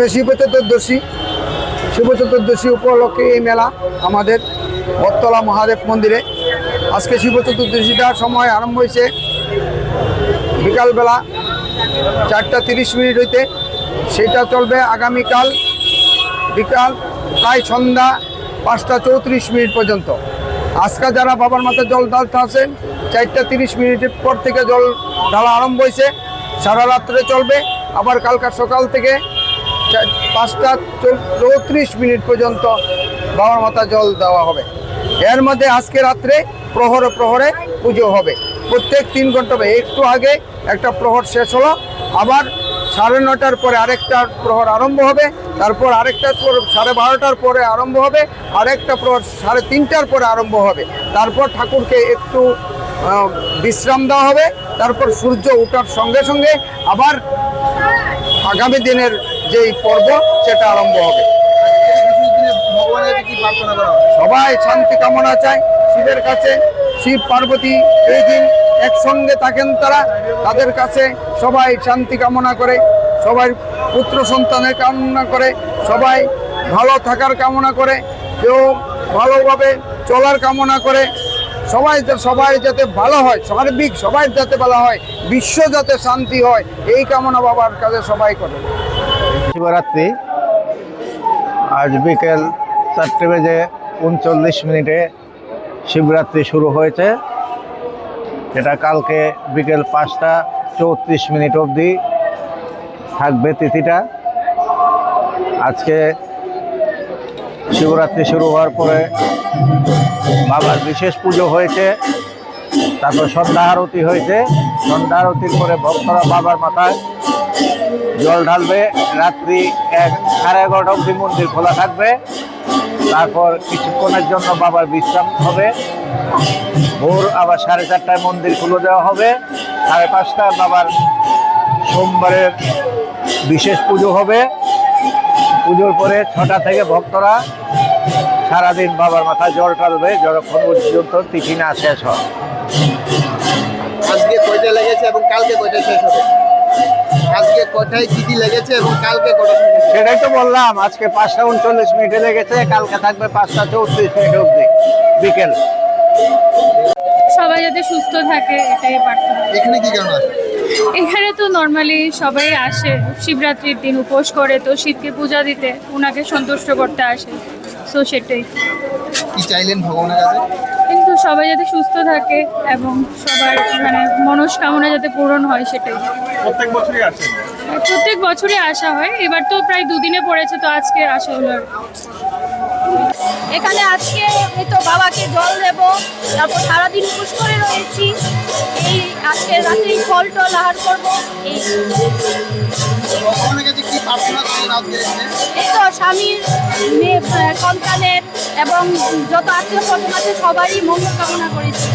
আজকে শিব চতুর্দশী উপলক্ষে এই মেলা আমাদের বটতলা মহাদেব মন্দিরে। আজকে শিব চতুর্দশীটার সময় আরম্ভ হয়েছে বিকালবেলা 4:30 হইতে, সেটা চলবে আগামীকাল বিকাল প্রায় সন্ধ্যা 5:34 পর্যন্ত। আজকে যারা বাবার মাথায় জল ঢালতে আসেন 4:30 পর থেকে জল ঢালা আরম্ভ হয়েছে, সারা রাত্রে চলবে। আবার কালকা সকাল থেকে 5:34 পর্যন্ত বাবার মাথায় জল দেওয়া হবে। এর মধ্যে আজকে রাত্রে প্রহরে পুজো হবে, প্রত্যেক 3 ঘন্টা হবে। একটু আগে একটা প্রহর শেষ হলো, আবার 9:30 পরে আরেকটা প্রহর আরম্ভ হবে, তারপর আরেকটা 12:30 পরে আরম্ভ হবে, আরেকটা প্রহর 3:30 পরে আরম্ভ হবে। তারপর ঠাকুরকে একটু বিশ্রাম দেওয়া হবে, তারপর সূর্য ওঠার সঙ্গে সঙ্গে আবার আগামী দিনের যেই পর্ব সেটা আরম্ভ হবে। সবাই শান্তি কামনা চায় শিবের কাছে। শিব পার্বতী এই দিন একসঙ্গে থাকেন, তাদের কাছে সবাই শান্তি কামনা করে, সবাই পুত্র সন্তানের কামনা করে, সবাই ভালো থাকার কামনা করে, কেউ ভালোভাবে চলার কামনা করে। সবাই যাতে ভালো হয়, সার্বিক সবাই যাতে ভালো হয়, বিশ্ব যাতে শান্তি হয়, এই কামনা বাবার কাছে সবাই করে। শিবরাত্রি আজ বিকেল 4:39 শিবরাত্রি শুরু হয়েছে। এটা কালকে বিকেল 5:34 অবধি থাকবে তিথিটা। আজকে শিবরাত্রি শুরু হওয়ার পরে বাবার বিশেষ পুজো হয়েছে, তারপর সন্ধ্যা আরতি হয়েছে। সন্ধ্যা আরতির পরে ভক্তরা বাবার মাথায় জল ঢালবে। রাত্রি 11:30 অবধি মন্দির খোলা থাকবে, তারপর কিছুক্ষণের জন্য বাবার বিশ্রাম হবে। ভোর আবার 4:30টায় মন্দির খুলে দেওয়া হবে। 5:30টায় বাবার সোমবারের বিশেষ পুজো হবে। পুজোর পরে 6টা থেকে ভক্তরা সারাদিন বাবার মাথায় জল ঢালবে যতক্ষণ পর্যন্ত তিথি না শেষ হয়। আজকে কয়টা লেগেছে এবং কালকে কয়টা শেষ হবে? আজকে কয়টায় তিথি লেগেছে এবং কালকে কয়টা শেষ হবে? সেটাই তো বললাম, আজকে 5:39 লেগেছে, কালকে থাকবে 5:34 অবধি বিকেল। সবাই যাতে সুস্থ থাকে এটাই প্রার্থনা। এখানে কি কারণ আছে? এখানে তো নর্মালি সবাই আসে শিবরাত্রির দিন উপোস করে, তো শিবকে পূজা দিতে, ওনাকে সন্তুষ্ট করতে আসে, সো সেটাই। কি চাইলেন ভগবানের কাছে? কিন্তু সবাই যাতে সুস্থ থাকে এবং সবার মনস্কামনা যাতে পূরণ হয়, সেটাই। প্রত্যেক বছরই আসে? প্রত্যেক বছরই আসা হয়, এবার তো প্রায় 2 দিনে পড়েছে, তো আজকে আসা হলো আর। এখানে আজকে এই তো বাবাকে জল দেব, তারপর সারাদিন উপোস করে রয়েছি। এই আজকে রাত্রি ফল টল আহার করবো। ভগবানের কাছে কি প্রার্থনা করলেন আজকে? এই তো স্বামীর, মেয়ে, সন্তানের এবং যত আত্মীয় স্বজন আছে সবারই মঙ্গল কামনা করেছি।